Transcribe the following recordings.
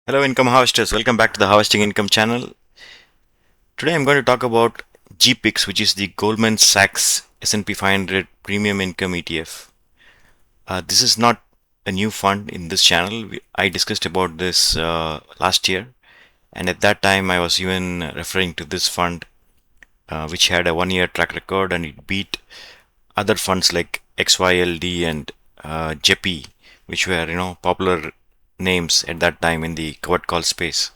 Hello, income harvesters. Welcome back to the Harvesting Income channel. Today, I'm going to talk about GPIX, which is the Goldman Sachs S&P 500 Premium Income ETF. This is not a new fund in this channel. I discussed about this last year, and at that time, I was even referring to this fund, which had a one-year track record, and it beat other funds like XYLD and JEPI, which were popular names at that time in the covered call space.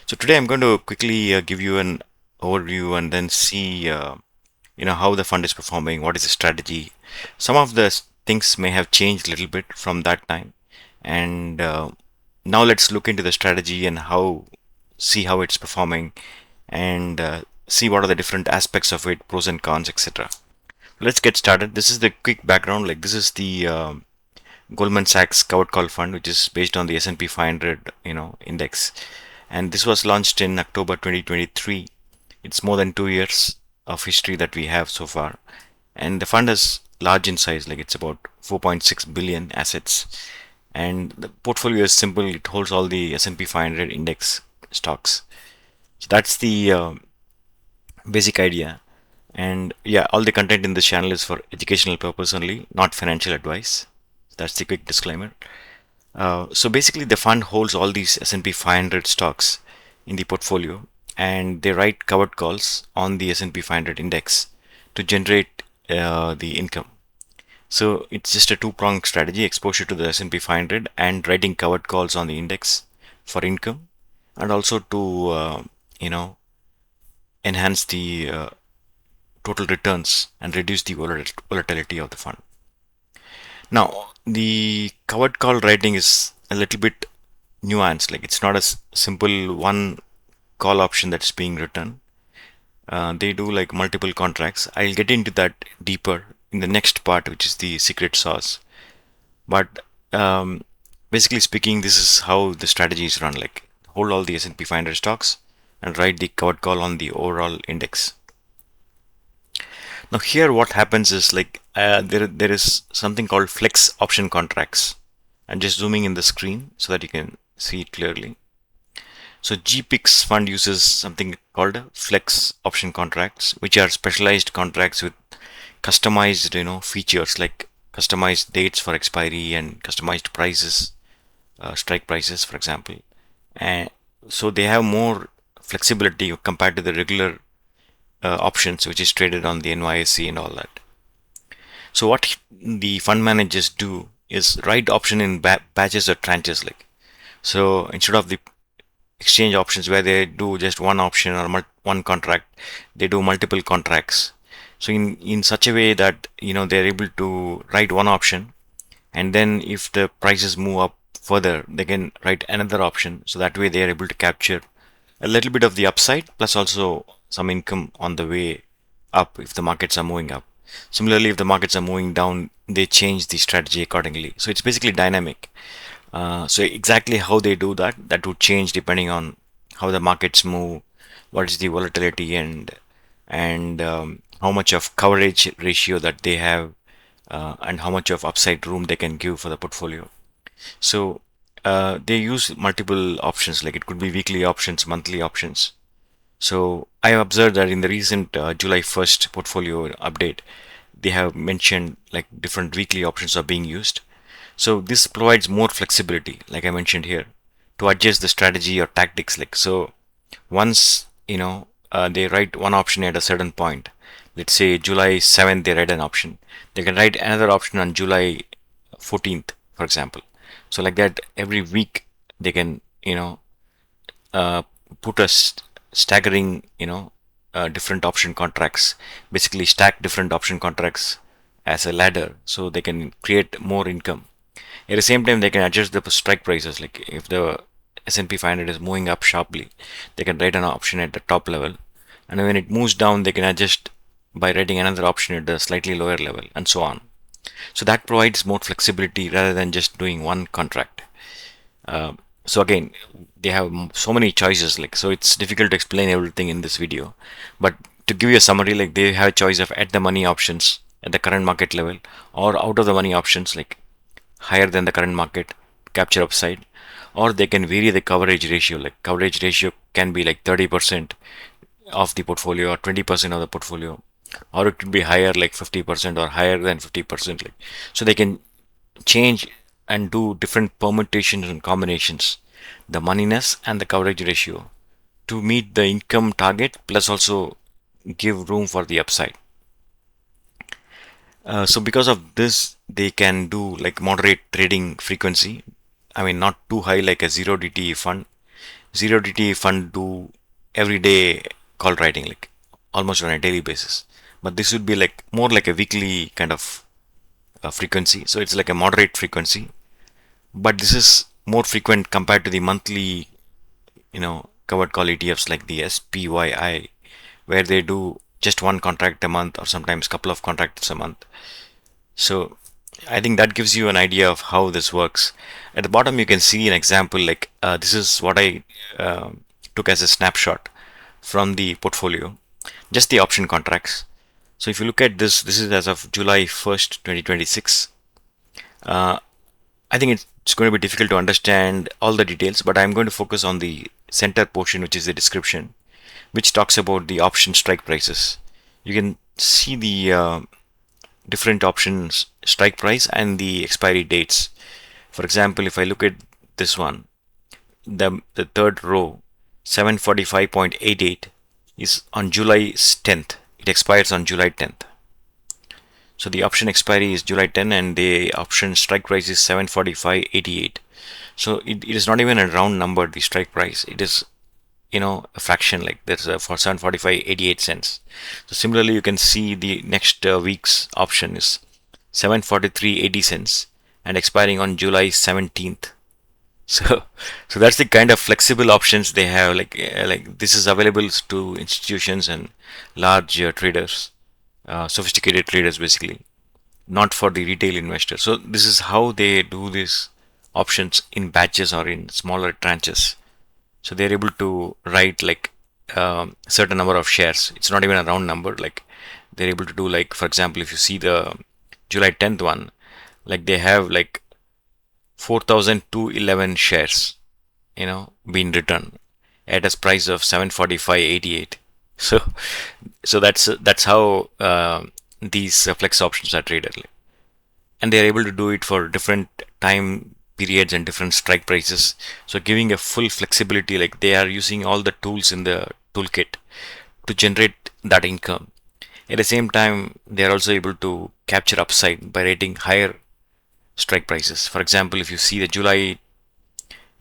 So today I'm going to quickly give you an overview and then see how the fund is performing, what is the strategy. Some of the things may have changed a little bit from that time, and now let's look into the strategy and see how it's performing, and see what are the different aspects of it, pros and cons, etc. Let's get started. This is the quick background. Like, this is the Goldman Sachs covered call fund, which is based on the S&P 500 index, and this was launched in October 2023. It's more than 2 years of history that we have so far, and the fund is large in size, like it's about 4.6 billion assets, and the portfolio is simple. It holds all the S&P 500 index stocks. So that's the basic idea. And yeah, all the content in this channel is for educational purpose only, not financial advice. That's the quick disclaimer. So basically, the fund holds all these S&P 500 stocks in the portfolio, and they write covered calls on the S&P 500 index to generate the income. So it's just a two-pronged strategy: exposure to the S&P 500 and writing covered calls on the index for income, and also to enhance the total returns and reduce the volatility of the fund. Now, the covered call writing is a little bit nuanced. Like, it's not a simple one call option that's being written. They do like multiple contracts. I'll get into that deeper in the next part, which is the secret sauce. But basically speaking, this is how the strategy is run. Like, hold all the S&P 500 stocks and write the covered call on the overall index. Now here what happens is, like, there is something called flex option contracts. I'm just zooming in the screen so that you can see it clearly. So GPIX fund uses something called flex option contracts, which are specialized contracts with customized features, like customized dates for expiry and customized prices, strike prices, for example. And so they have more flexibility compared to the regular options, which is traded on the NYSE and all that. So what the fund managers do is write option in batches or tranches. Like, so instead of the exchange options where they do just one option or one contract, they do multiple contracts. So in such a way that they're able to write one option, and then if the prices move up further, they can write another option. So that way they are able to capture a little bit of the upside plus also some income on the way up if the markets are moving up. Similarly, if the markets are moving down, they change the strategy accordingly. So it's basically dynamic. So exactly how they do that would change depending on how the markets move, what is the volatility, and how much of coverage ratio that they have, and how much of upside room they can give for the portfolio. So they use multiple options, like it could be weekly options, monthly options. So I observed that in the recent July 1st portfolio update, they have mentioned like different weekly options are being used. So this provides more flexibility, like I mentioned here, to adjust the strategy or tactics. Like, so once they write one option at a certain point, let's say July 7th they write an option, they can write another option on July 14th, for example. So like that, every week they can uh, put a staggering different option contracts, basically stack different option contracts as a ladder, so they can create more income. At the same time, they can adjust the strike prices. Like, if the S&P 500 is moving up sharply, they can write an option at the top level, and when it moves down, they can adjust by writing another option at the slightly lower level, and so on. So that provides more flexibility rather than just doing one contract. So again, they have so many choices, like, so it's difficult to explain everything in this video, but to give you a summary, like, they have a choice of at the money options at the current market level, or out of the money options, like higher than the current market, capture upside, or they can vary the coverage ratio. Like coverage ratio can be like 30% of the portfolio or 20% of the portfolio, or it could be higher like 50% or higher than 50%. Like, so they can change and do different permutations and combinations, the moneyness and the coverage ratio, to meet the income target plus also give room for the upside. So because of this, they can do like moderate trading frequency. I mean, not too high like a zero DTE fund. Zero DTE fund do everyday call writing, like almost on a daily basis. But this would be like more like a weekly kind of frequency. So it's like a moderate frequency. But this is more frequent compared to the monthly, covered call ETFs like the SPYI, where they do just one contract a month or sometimes couple of contracts a month. So I think that gives you an idea of how this works. At the bottom, you can see an example like this is what I took as a snapshot from the portfolio, just the option contracts. So if you look at this, this is as of July 1st, 2026. I think it's going to be difficult to understand all the details, but I'm going to focus on the center portion, which is the description, which talks about the option strike prices. You can see the different options strike price and the expiry dates. For example, if I look at this one, the third row, 745.88 is on July 10th. It expires on July 10th. So the option expiry is July 10 and the option strike price is 745.88. So it is not even a round number, the strike price. It is, a fraction, like there's for 745.88 cents. So similarly, you can see the next week's option is 743.80 cents and expiring on July 17th. So, so that's the kind of flexible options they have. Like this is available to institutions and large traders, sophisticated traders, basically, not for the retail investor. So this is how they do these options in batches or in smaller tranches. So they're able to write like certain number of shares. It's not even a round number. Like they're able to do, like, for example, if you see the July 10th one, like they have like 4,211 shares, being written at a price of 745.88. So, so that's how these flex options are traded, like, and they are able to do it for different time periods and different strike prices. So, giving a full flexibility, like they are using all the tools in the toolkit to generate that income. At the same time, they are also able to capture upside by rating higher strike prices. For example, if you see the July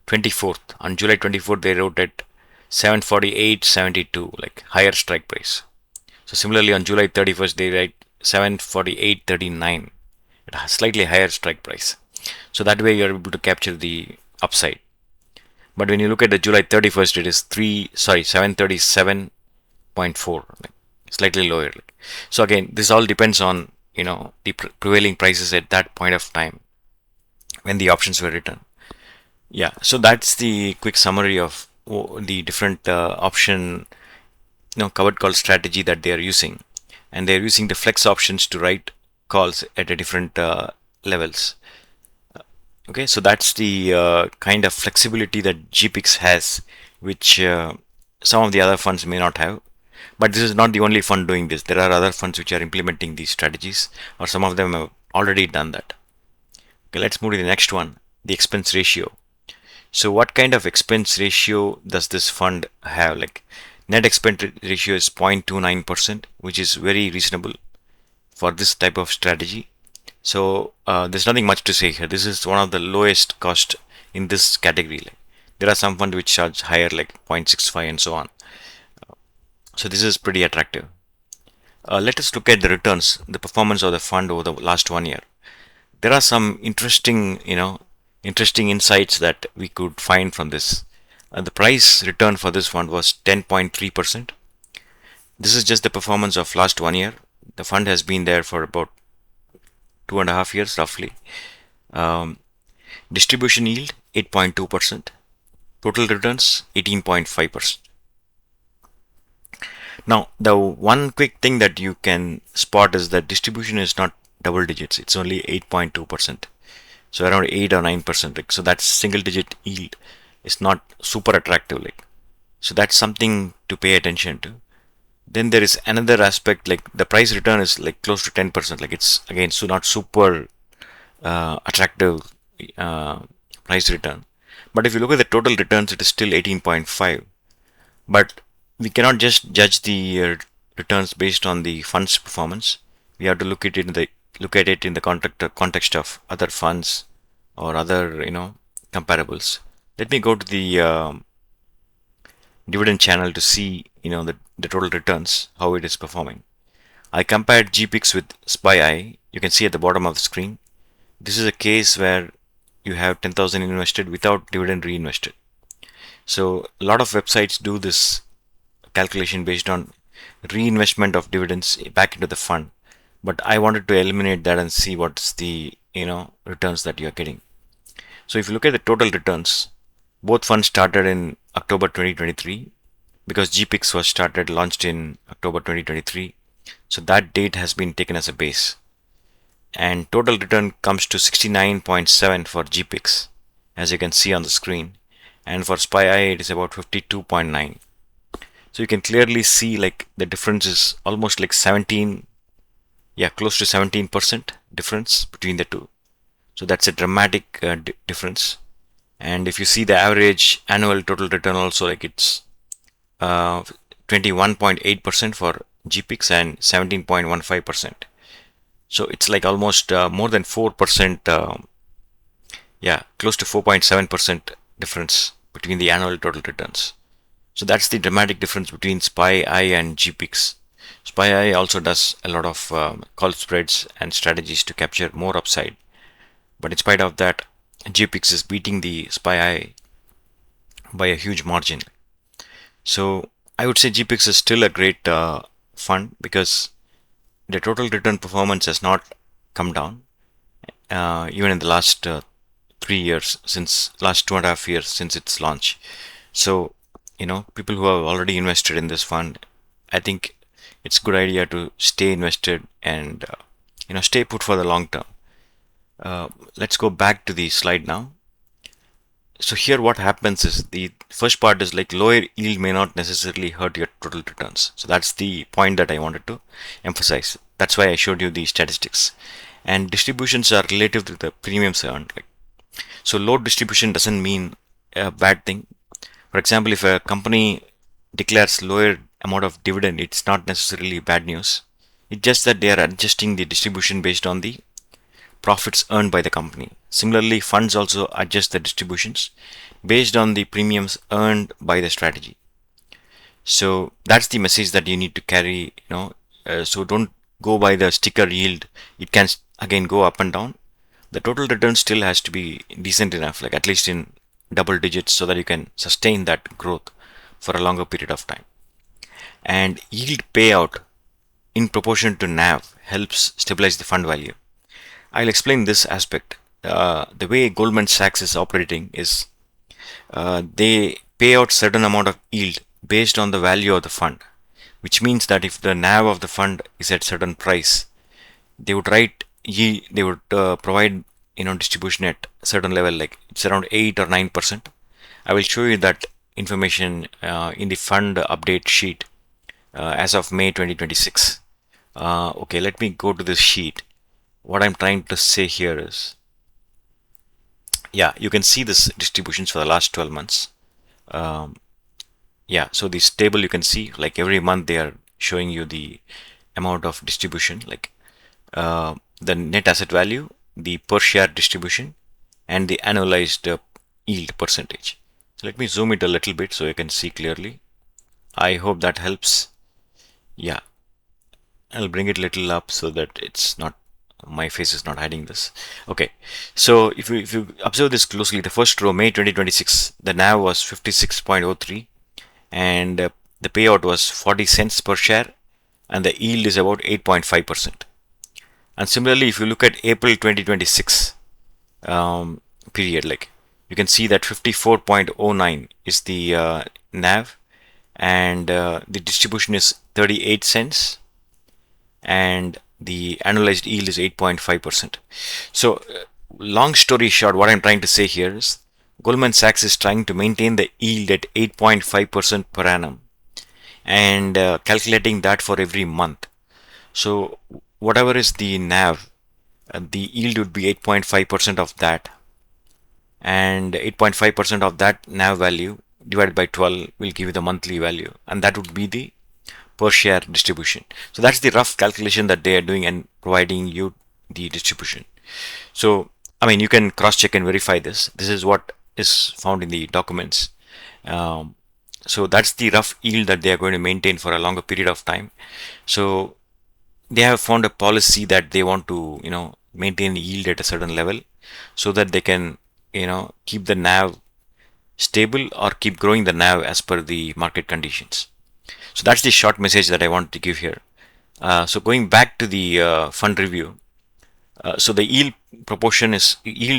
24th, on July 24th, they wrote at 748.72, like higher strike price. So similarly, on July 31st, they write 748.39, at a slightly higher strike price. So that way you're able to capture the upside. But when you look at the July 31st, it is 737.4, like slightly lower. So again, this all depends on, the prevailing prices at that point of time when the options were written. Yeah, so that's the quick summary of the different option, covered call strategy that they are using, and they're using the flex options to write calls at a different levels. Okay, so that's the kind of flexibility that GPIX has, which some of the other funds may not have. But this is not the only fund doing this. There are other funds which are implementing these strategies, or some of them have already done that. Okay, let's move to the next one, the expense ratio. So what kind of expense ratio does this fund have? Like net expense ratio is 0.29%, which is very reasonable for this type of strategy. So there's nothing much to say here. This is one of the lowest cost in this category. Like, there are some funds which charge higher, like 0.65 and so on. So this is pretty attractive. Let us look at the returns, the performance of the fund over the last 1 year. There are some interesting insights that we could find from this. The price return for this fund was 10.3%. This is just the performance of last 1 year. The fund has been there for about 2.5 years roughly. Distribution yield 8.2%. Total returns 18.5%. Now, the one quick thing that you can spot is that distribution is not double digits. It's only 8.2%. So around 8 or 9%. Like, so that's single digit yield. It's not super attractive. Like, so that's something to pay attention to. Then there is another aspect, like the price return is like close to 10%. Like, it's again so not super attractive uh, price return. But if you look at the total returns, it is still 18.5. But we cannot just judge the returns based on the fund's performance. We have to look at it in the context of other funds or other comparables. Let me go to the dividend channel to see the total returns, how it is performing. I compared GPIX with SPY. You can see at the bottom of the screen. This is a case where you have 10,000 invested without dividend reinvested. So a lot of websites do this calculation based on reinvestment of dividends back into the fund. But I wanted to eliminate that and see what's the returns that you're getting. So if you look at the total returns, both funds started in October 2023 because GPIX was launched in October 2023. So that date has been taken as a base. And total return comes to 69.7 for GPIX, as you can see on the screen. And for SPY it is about 52.9. So you can clearly see like the difference is almost like 17, close to 17% difference between the two. So that's a dramatic difference. And if you see the average annual total return also, like it's 21.8% for GPIX and 17.15%. So it's like almost more than 4%, close to 4.7% difference between the annual total returns. So that's the dramatic difference between SPY and GPIX. SPY also does a lot of call spreads and strategies to capture more upside. But in spite of that, GPIX is beating the SPY by a huge margin. So I would say GPIX is still a great fund because the total return performance has not come down even in the last 3 years, since last 2.5 years since its launch. So people who have already invested in this fund, I think it's a good idea to stay invested and stay put for the long term. Let's go back to the slide now. So here what happens is the first part is like lower yield may not necessarily hurt your total returns. So that's the point that I wanted to emphasize. That's why I showed you the statistics. And distributions are relative to the premiums earned. So low distribution doesn't mean a bad thing. For example, if a company declares lower amount of dividend, it's not necessarily bad news. It's just that they are adjusting the distribution based on the profits earned by the company. Similarly, funds also adjust the distributions based on the premiums earned by the strategy. So that's the message that you need to carry. So don't go by the sticker yield. It can again go up and down. The total return still has to be decent enough, like at least in double digits, so that you can sustain that growth for a longer period of time. And yield payout in proportion to NAV helps stabilize the fund value. I'll explain this aspect. The way Goldman Sachs is operating is they pay out certain amount of yield based on the value of the fund, which means that if the NAV of the fund is at certain price, they would provide distribution at certain level, like it's around 8 or 9%. I will show you that information in the fund update sheet as of May 2026. Okay, let me go to this sheet. What I'm trying to say here is, you can see this distributions for the last 12 months. So this table you can see, like every month they are showing you the amount of distribution, like the net asset value, the per share distribution, and the annualized yield percentage. So let me zoom it a little bit so you can see clearly. I hope that helps. Yeah, I'll bring it a little up so that it's not, my face is not hiding this. Okay, so if you observe this closely, the first row, May 2026, the NAV was 56.03 and the payout was 40 cents per share and the yield is about 8.5%. And similarly, if you look at April 2026 period, like you can see that 54.09 is the NAV and the distribution is 38 cents and the annualized yield is 8.5%. So long story short, what I'm trying to say here is Goldman Sachs is trying to maintain the yield at 8.5% per annum and calculating that for every month. So whatever is the NAV, the yield would be 8.5% of that, and 8.5% of that NAV value divided by 12 will give you the monthly value, and that would be the per share distribution. So that's the rough calculation that they are doing and providing you the distribution. So I mean, you can cross check and verify this. This is what is found in the documents. um, so that's the rough yield that they are going to maintain for a longer period of time. So they have found a policy that they want to maintain yield at a certain level so that they can keep the NAV stable or keep growing the NAV as per the market conditions. So that's the short message that I want to give here. So going back to the fund review, so the yield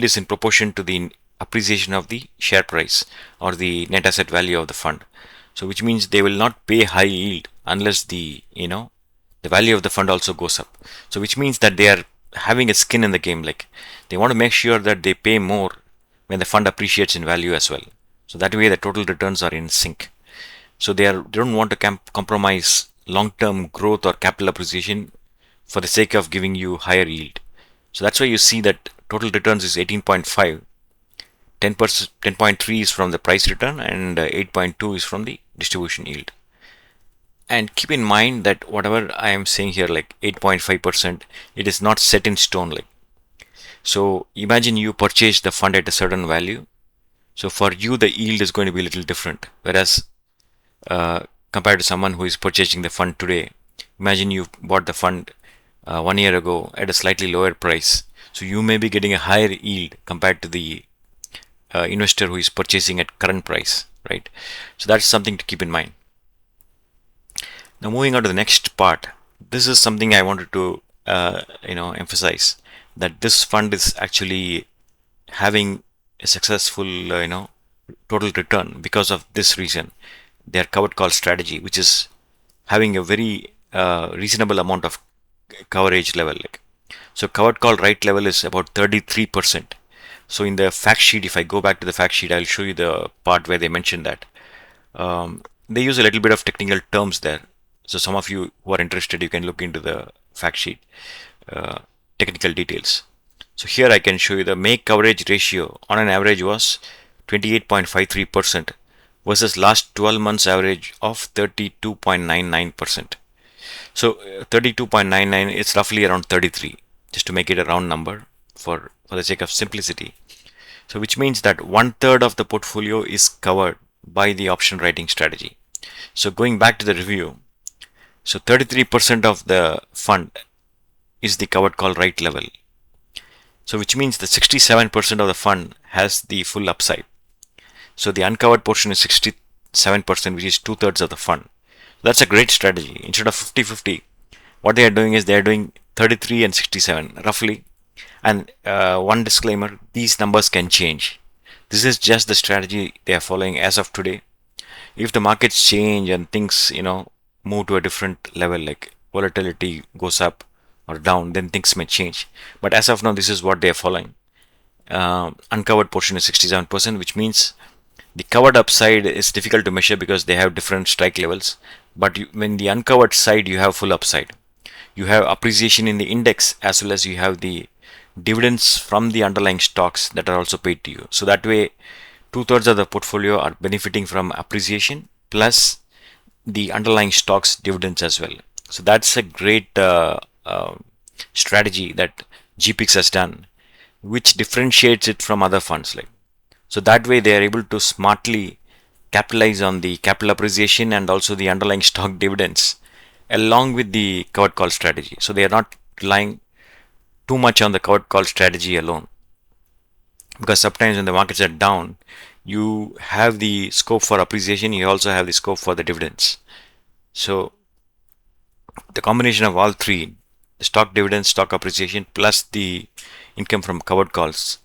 is in proportion to the appreciation of the share price or the net asset value of the fund. So which means they will not pay high yield unless the value of the fund also goes up. So which means that they are having a skin in the game. Like they want to make sure that they pay more when the fund appreciates in value as well. So that way the total returns are in sync. So they don't want to compromise long-term growth or capital appreciation for the sake of giving you higher yield. So that's why you see that total returns is 18.5, 10%, 10.3 is from the price return, and 8.2 is from the distribution yield. And keep in mind that whatever I am saying here, like 8.5%, it is not set in stone. Like, so imagine you purchase the fund at a certain value. So for you, the yield is going to be a little different. Whereas compared to someone who is purchasing the fund today, imagine you bought the fund 1 year ago at a slightly lower price. So you may be getting a higher yield compared to the investor who is purchasing at current price, right? So that's something to keep in mind. Now moving on to the next part, this is something I wanted to emphasize, that this fund is actually having a successful total return because of this reason. Their covered call strategy, which is having a very reasonable amount of coverage level. Like, so covered call right level is about 33%. So in the fact sheet, if I go back to the fact sheet, I'll show you the part where they mentioned that. They use a little bit of technical terms there. So some of you who are interested, you can look into the fact sheet technical details. So here I can show you the make coverage ratio on an average was 28.53% versus last 12 months average of 32.99%. So 32.99 is roughly around 33, just to make it a round number for the sake of simplicity. So which means that 1/3 of the portfolio is covered by the option writing strategy. So going back to the review, so 33% of the fund is the covered call right level. So which means the 67% of the fund has the full upside. So the uncovered portion is 67%, which is 2/3 of the fund. That's a great strategy. Instead of 50-50, what they are doing is they are doing 33 and 67 roughly. And one disclaimer, these numbers can change. This is just the strategy they are following as of today. If the markets change and things move to a different level, like volatility goes up or down, then things may change. But as of now, this is what they are following. Uncovered portion is 67%, which means the covered upside is difficult to measure because they have different strike levels. But when the uncovered side, you have full upside. You have appreciation in the index as well as you have the dividends from the underlying stocks that are also paid to you. So that way, 2/3 of the portfolio are benefiting from appreciation plus the underlying stocks dividends as well. So that's a great strategy that GPIX has done, which differentiates it from other funds. Like, so that way they are able to smartly capitalize on the capital appreciation and also the underlying stock dividends along with the covered call strategy. So they are not relying too much on the covered call strategy alone, because sometimes when the markets are down, you have the scope for appreciation, you also have the scope for the dividends. So the combination of all three, the stock dividends, stock appreciation plus the income from covered calls,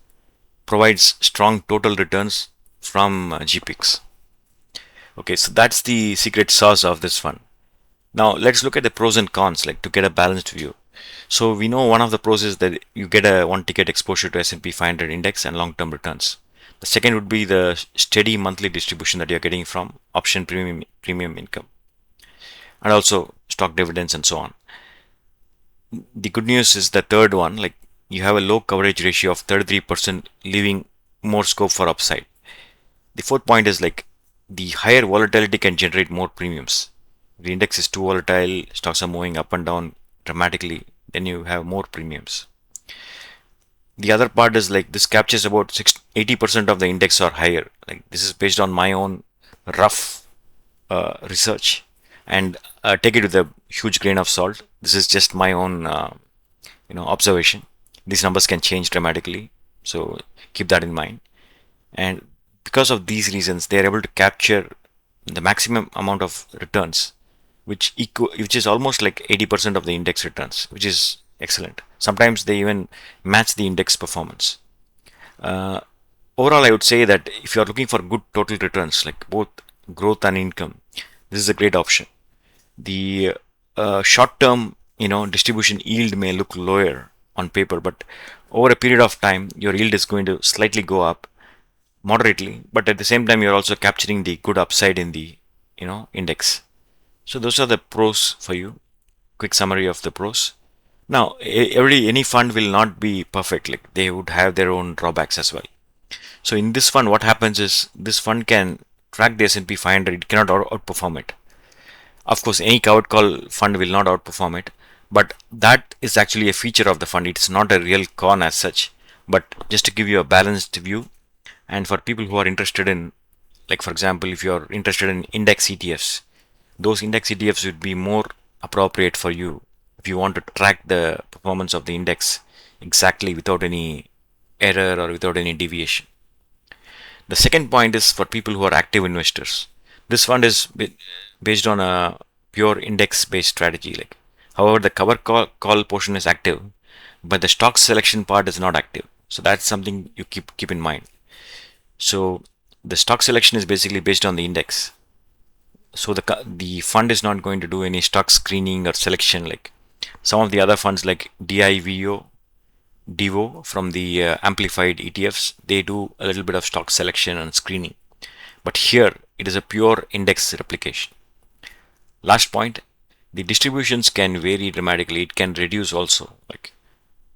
provides strong total returns from GPIX. Okay, so that's the secret sauce of this fund. Now let's look at the pros and cons, like to get a balanced view. So we know one of the pros is that you get a one ticket exposure to S&P 500 index and long-term returns. The second would be the steady monthly distribution that you're getting from option premium income, and also stock dividends and so on. The good news is the third one, like you have a low coverage ratio of 33%, leaving more scope for upside. The fourth point is like the higher volatility can generate more premiums. The index is too volatile, stocks are moving up and down dramatically, then you have more premiums. The other part is like this captures about 80% of the index or higher. Like this is based on my own rough research, and take it with a huge grain of salt. This is just my own observation. These numbers can change dramatically, so keep that in mind. And because of these reasons, they are able to capture the maximum amount of returns, which is almost like 80% of the index returns, which is excellent. Sometimes they even match the index performance. Uh, Overall, I would say that if you are looking for good total returns, like both growth and income, this is a great option. The short-term, distribution yield may look lower on paper, but over a period of time, your yield is going to slightly go up moderately. But at the same time, you're also capturing the good upside in the, index. So those are the pros for you. Quick summary of the pros. Now, any fund will not be perfect. Like they would have their own drawbacks as well. So in this fund, what happens is this fund can track the S&P 500. It cannot outperform it. Of course, any covered call fund will not outperform it, but that is actually a feature of the fund. It's not a real con as such, but just to give you a balanced view. And for people who are interested in, like for example, if you're interested in index ETFs, those index ETFs would be more appropriate for you if you want to track the performance of the index exactly without any error or without any deviation. The second point is for people who are active investors. This fund is based on a pure index based strategy. Like, however, the cover call portion is active, but the stock selection part is not active. So that's something you keep in mind. So the stock selection is basically based on the index. So the fund is not going to do any stock screening or selection like some of the other funds like DIVO from the amplified ETFs. They do a little bit of stock selection and screening, but here it is a pure index replication. Last point, the distributions can vary dramatically. It can reduce also. Like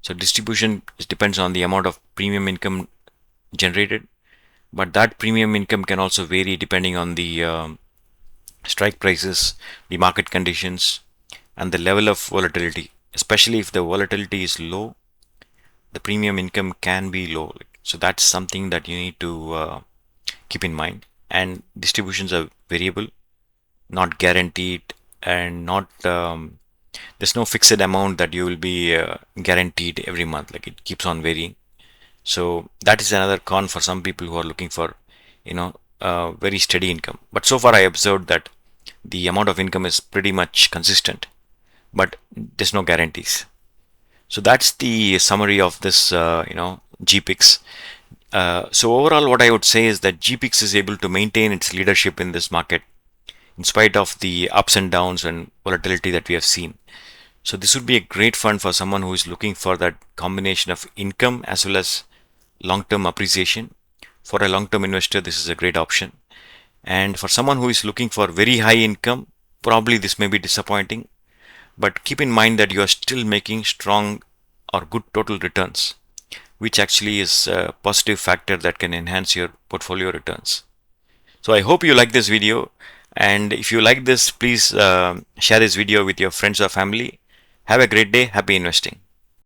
so, distribution depends on the amount of premium income generated, but that premium income can also vary depending on the strike prices, the market conditions, and the level of volatility. Especially if the volatility is low, the premium income can be low. So that's something that you need to keep in mind. And distributions are variable, not guaranteed, and not there's no fixed amount that you will be guaranteed every month. Like it keeps on varying. So that is another con for some people who are looking for, very steady income. But so far I observed that the amount of income is pretty much consistent, but there's no guarantees. So that's the summary of this, GPIX. So overall, what I would say is that GPIX is able to maintain its leadership in this market in spite of the ups and downs and volatility that we have seen. So this would be a great fund for someone who is looking for that combination of income as well as long-term appreciation. For a long-term investor, this is a great option. And for someone who is looking for very high income, probably this may be disappointing. But keep in mind that you are still making strong or good total returns, which actually is a positive factor that can enhance your portfolio returns. So I hope you like this video. And if you like this, please share this video with your friends or family. Have a great day. Happy investing.